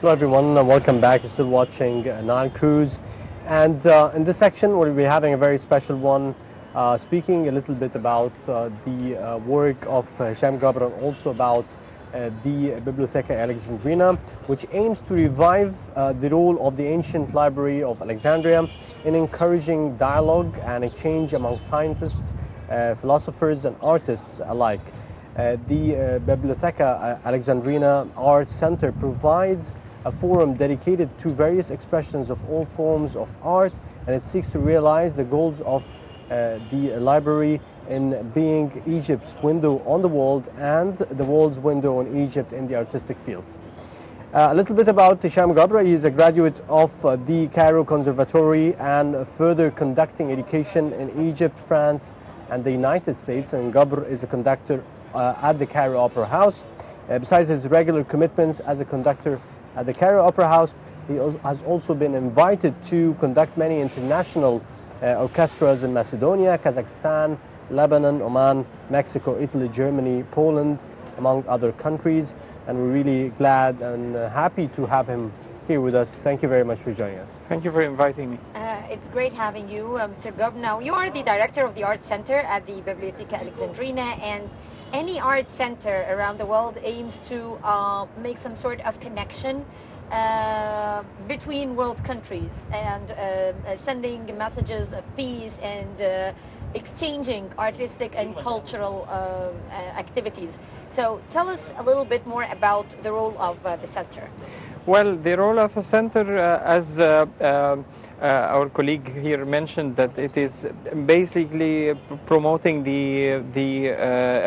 Hello everyone, welcome back. You're still watching Nile Cruise, and in this section we'll be having a very special one, speaking a little bit about the work of Hisham Gabr, and also about the Bibliotheca Alexandrina, which aims to revive the role of the ancient library of Alexandria in encouraging dialogue and exchange among scientists, philosophers and artists alike. The Bibliotheca Alexandrina Art Center provides a forum dedicated to various expressions of all forms of art, and it seeks to realize the goals of the library in being Egypt's window on the world and the world's window on Egypt in the artistic field. A little bit about Hisham Gabr. He is a graduate of the Cairo Conservatory and further conducting education in Egypt, France, and the United States. And Gabr is a conductor at the Cairo Opera House. Besides his regular commitments as a conductor at the Cairo Opera House, he has also been invited to conduct many international orchestras in Macedonia, Kazakhstan, Lebanon, Oman, Mexico, Italy, Germany, Poland, among other countries. And we're really glad and happy to have him here with us. Thank you very much for joining us. Thank you for inviting me. It's great having you, Mr. Gabr. Now, you are the director of the Art Center at the Bibliotheca Alexandrina, and any art center around the world aims to make some sort of connection between world countries and sending messages of peace and exchanging artistic and cultural activities. So tell us a little bit more about the role of the center. Well, the role of a center, as our colleague here mentioned, that it is basically promoting the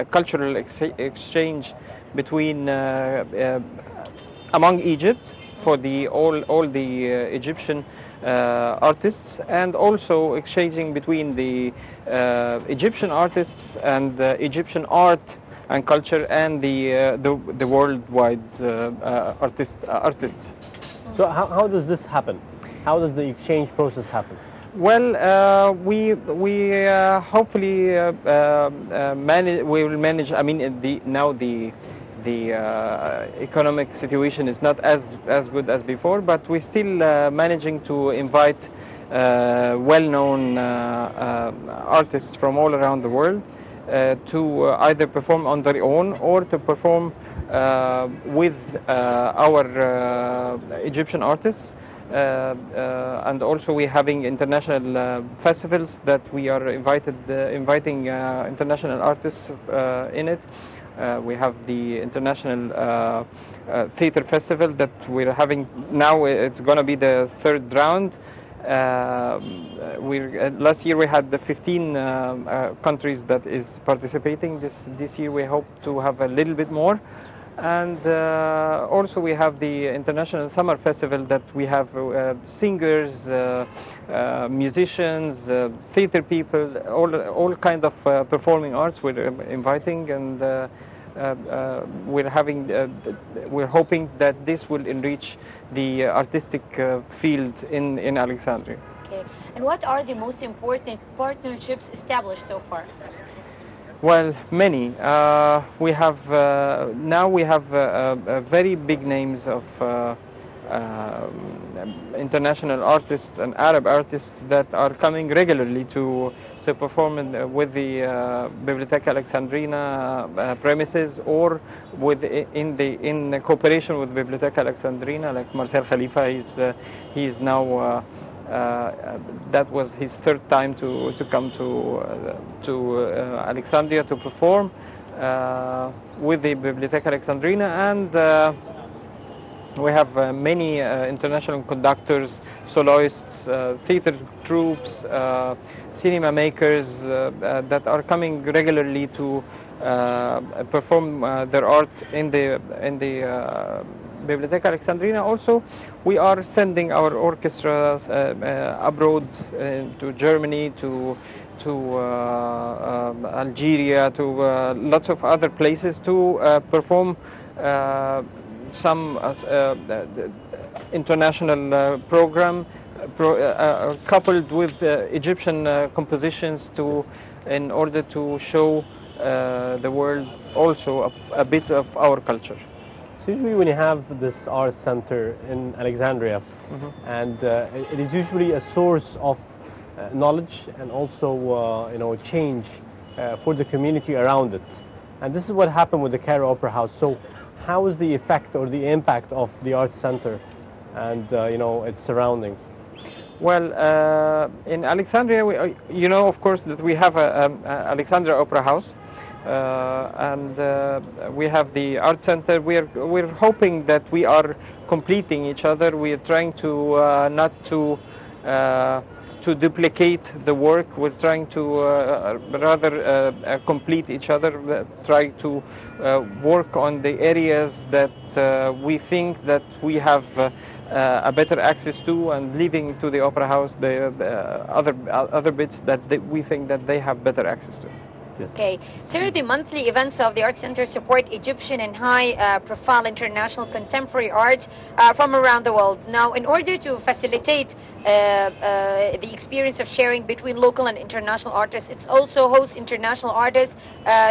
cultural exchange between among Egypt for the all the Egyptian artists, and also exchanging between the Egyptian artists and Egyptian art and culture and the worldwide artists. So how does this happen? How does the exchange process happen? Well, we hopefully we will manage. I mean, now the economic situation is not as good as before, but we're still managing to invite well-known artists from all around the world to either perform on their own or to perform with our Egyptian artists. And also we're having international festivals that we are inviting international artists in it. We have the International Theatre Festival that we're having now. It's going to be the third round. Last year we had the 15 countries that is participating. This year we hope to have a little bit more. And also we have the International Summer Festival that we have singers, musicians, theater people, all kind of performing arts we're inviting, and we're hoping that this will enrich the artistic field in Alexandria. Okay. And what are the most important partnerships established so far? Well, many. We have now we have very big names of international artists and Arab artists that are coming regularly to perform with the Bibliotheca Alexandrina premises, or in cooperation with Bibliotheca Alexandrina, like Marcel Khalifa. He's now. That was his third time to come to Alexandria to perform with the Bibliotheca Alexandrina, and we have many international conductors, soloists, theater troupes, cinema makers that are coming regularly to perform their art in the Bibliotheca Alexandrina. Also, we are sending our orchestras abroad to Germany, to Algeria, to lots of other places to perform some international program coupled with Egyptian compositions in order to show the world also a bit of our culture. So usually when you have this art center in Alexandria, and it is usually a source of knowledge and also change for the community around it. And this is what happened with the Cairo Opera House. So how is the effect or the impact of the art center and its surroundings? Well, in Alexandria, you know, of course, that we have a Alexandria Opera House, and we have the art center. We're hoping that we are completing each other. We are trying to not to duplicate the work. We're trying to rather complete each other. Try to work on the areas that we think that we have a better access to, and leaving to the opera house the other bits that we think that they have better access to. Yes. Okay, so the monthly events of the Art Center support Egyptian and high-profile international contemporary art from around the world. Now, in order to facilitate the experience of sharing between local and international artists, it also hosts international artists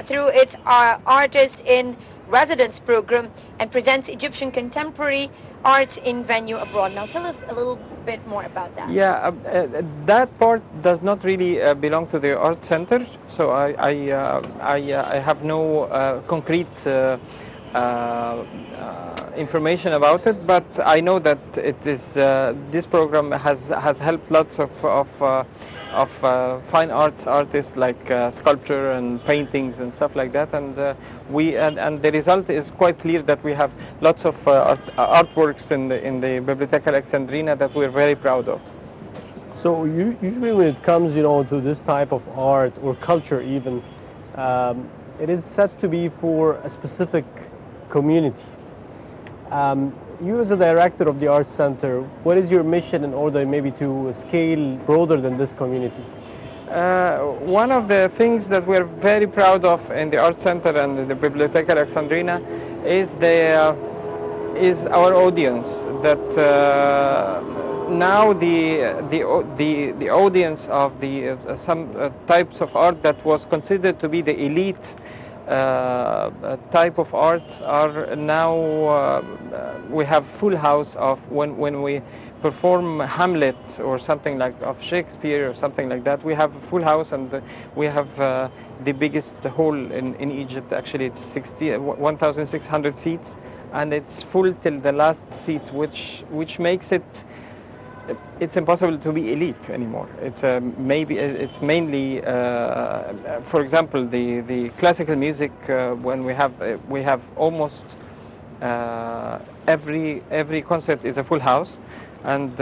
through its Artists in Residence program and presents Egyptian contemporary arts in venue abroad. Now, tell us a little bit more about that. Yeah, that part does not really belong to the art center, so I have no concrete information about it, but I know that it is this program has helped lots of fine arts artists like sculpture and paintings and stuff like that, and and the result is quite clear that we have lots of artworks in the Biblioteca Alexandrina that we're very proud of. So usually when it comes, to this type of art or culture even, it is said to be for a specific community. You as a director of the Arts Center, what is your mission in order maybe to scale broader than this community? One of the things that we're very proud of in the Art Center and the Biblioteca Alexandrina is our audience. That now the audience of the some types of art that was considered to be the elite type of art are now we have full house of when we perform Hamlet or something like of Shakespeare or something like that. We have a full house, and we have the biggest hall in Egypt. Actually, it's 1,600 seats, and it's full till the last seat, which makes it's impossible to be elite anymore. It's it's mainly, for example, the classical music. When we have almost every concert is a full house, and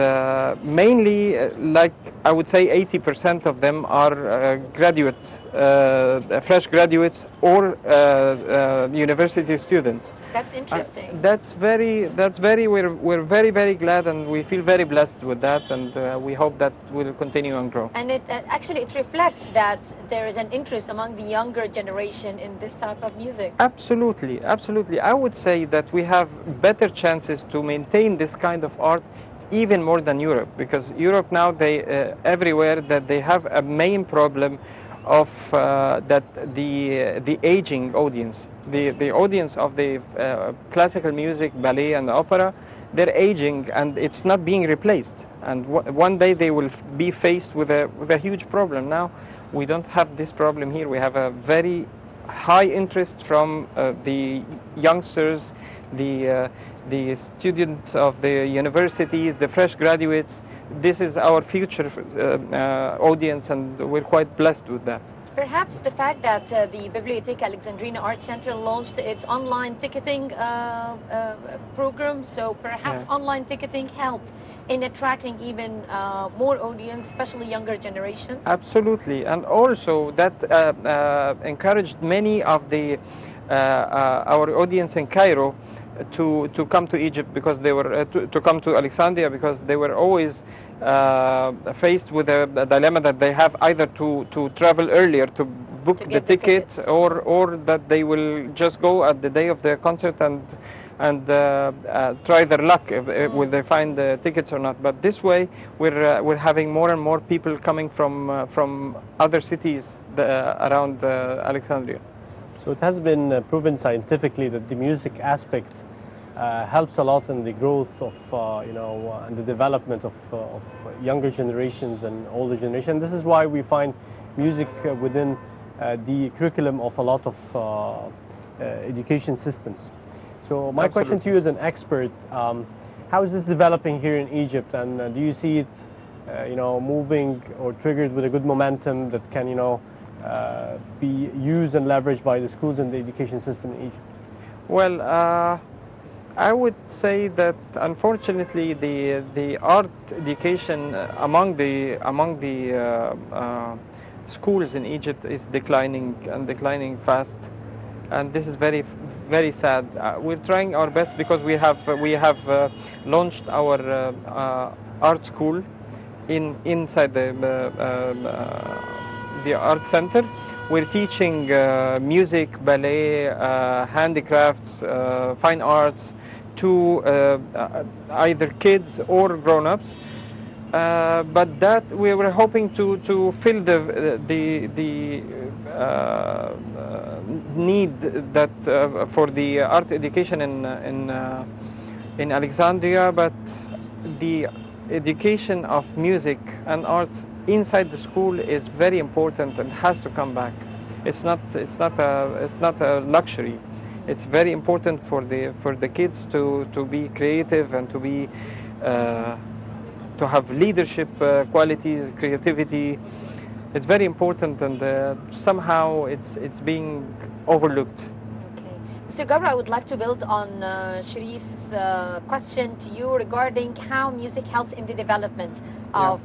mainly, like I would say, 80% of them are graduates, fresh graduates, or university students. That's interesting. We're very glad, and we feel very blessed with that, and we hope that will continue and grow. And actually it reflects that there is an interest among the younger generation in this type of music. Absolutely. I would say that we have better chances to maintain this kind of art even more than Europe, because Europe now, they everywhere that they have a main problem of that the aging audience, the audience of the classical music, ballet and opera, they're aging, and it's not being replaced, and one day they will be faced with a huge problem. Now we don't have this problem here. We have a very high interest from the youngsters, the students of the universities, the fresh graduates. This is our future audience, and we're quite blessed with that. Perhaps the fact that the Biblioteca Alexandrina Art Center launched its online ticketing program, so perhaps online ticketing helped in attracting even more audience, especially younger generations? Absolutely, and also that encouraged many of the our audience in Cairo to come to Egypt, because they were to come to Alexandria, because they were always faced with a dilemma that they have either to travel earlier to book the ticket, or that they will just go at the day of the concert and try their luck if will they find the tickets or not. But this way we're having more and more people coming from other cities around Alexandria. So it has been proven scientifically that the music aspect helps a lot in the growth of and the development of younger generations and older generation. This is why we find music within the curriculum of a lot of education systems. So my question to you as an expert, how is this developing here in Egypt, and do you see it moving or triggered with a good momentum that can be used and leveraged by the schools and the education system in Egypt? Well, I would say that unfortunately the art education among the schools in Egypt is declining and declining fast, and this is very sad. We're trying our best because we have launched our art school inside the art center. We're teaching music, ballet, handicrafts, fine arts to either kids or grown-ups. But that we were hoping to fill the need that for the art education in Alexandria, but the education of music and arts inside the school is very important and has to come back. It's not a luxury. It's very important for the kids to be creative and to be to have leadership qualities, creativity. It's very important, and somehow it's being overlooked. Okay, Mr. Gabr, I would like to build on Sharif's question to you regarding how music helps in the development of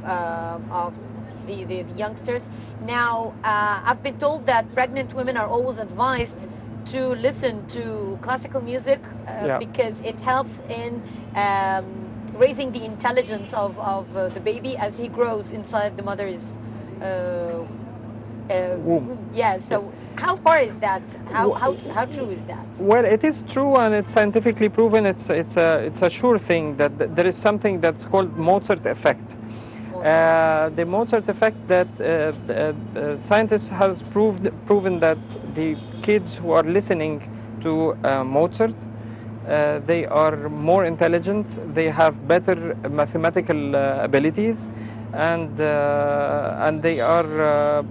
the youngsters. Now, I've been told that pregnant women are always advised to listen to classical music because it helps in raising the intelligence of the baby as he grows inside the mother's womb. Yeah, so yes. How far is that? How true is that? Well, it is true, and it's scientifically proven. It's a sure thing that there is something that's called Mozart effect. The Mozart effect that scientists has proven that the kids who are listening to Mozart, they are more intelligent, they have better mathematical abilities, and they are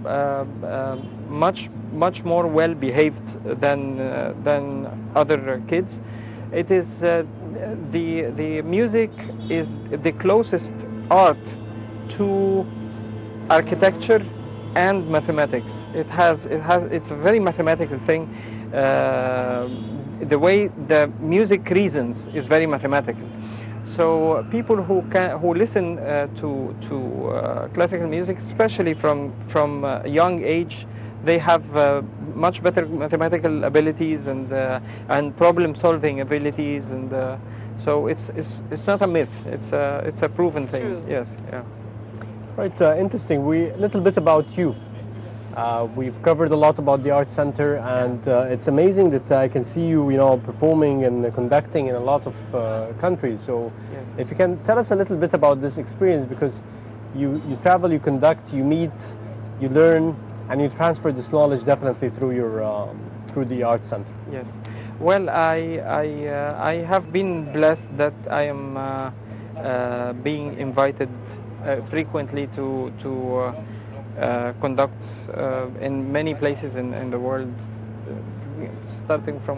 much more well behaved than other kids. It is the music is the closest art to architecture and mathematics. It's a very mathematical thing. The way the music reasons is very mathematical. So people who listen to classical music, especially from a young age, they have much better mathematical abilities and problem-solving abilities, and so it's not a myth. It's a proven thing. True. Yes. Yeah. Right. Interesting. A little bit about you. We've covered a lot about the Art Center, and it's amazing that I can see you, performing and conducting in a lot of countries. So, yes. If you can tell us a little bit about this experience, because you travel, you conduct, you meet, you learn, and you transfer this knowledge definitely through your through the Art Center. Yes. Well, I have been blessed that I am being invited frequently to conduct in many places in the world, starting from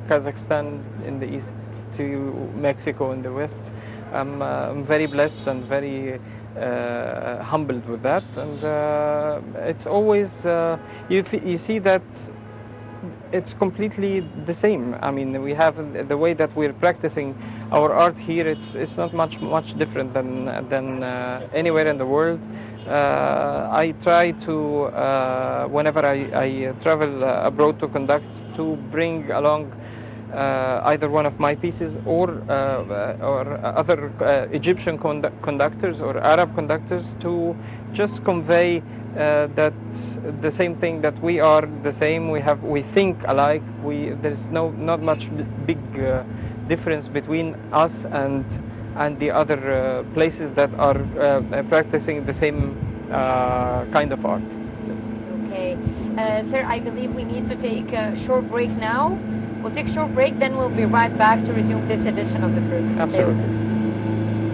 Kazakhstan in the east to Mexico in the west. I'm very blessed and very humbled with that, and it's always you see that it's completely the same. I mean, we have the way that we're practicing our art here. It's not much different than anywhere in the world. I try to whenever I travel abroad to conduct, to bring along either one of my pieces or other Egyptian conductors or Arab conductors, to just convey that the same thing, that we are the same, we think alike, there's not much big difference between us and the other places that are practicing the same kind of art. Yes. Okay, sir, I believe we need to take a short break now. We'll take a short break, then we'll be right back to resume this edition of the program. Stay with Absolutely. us.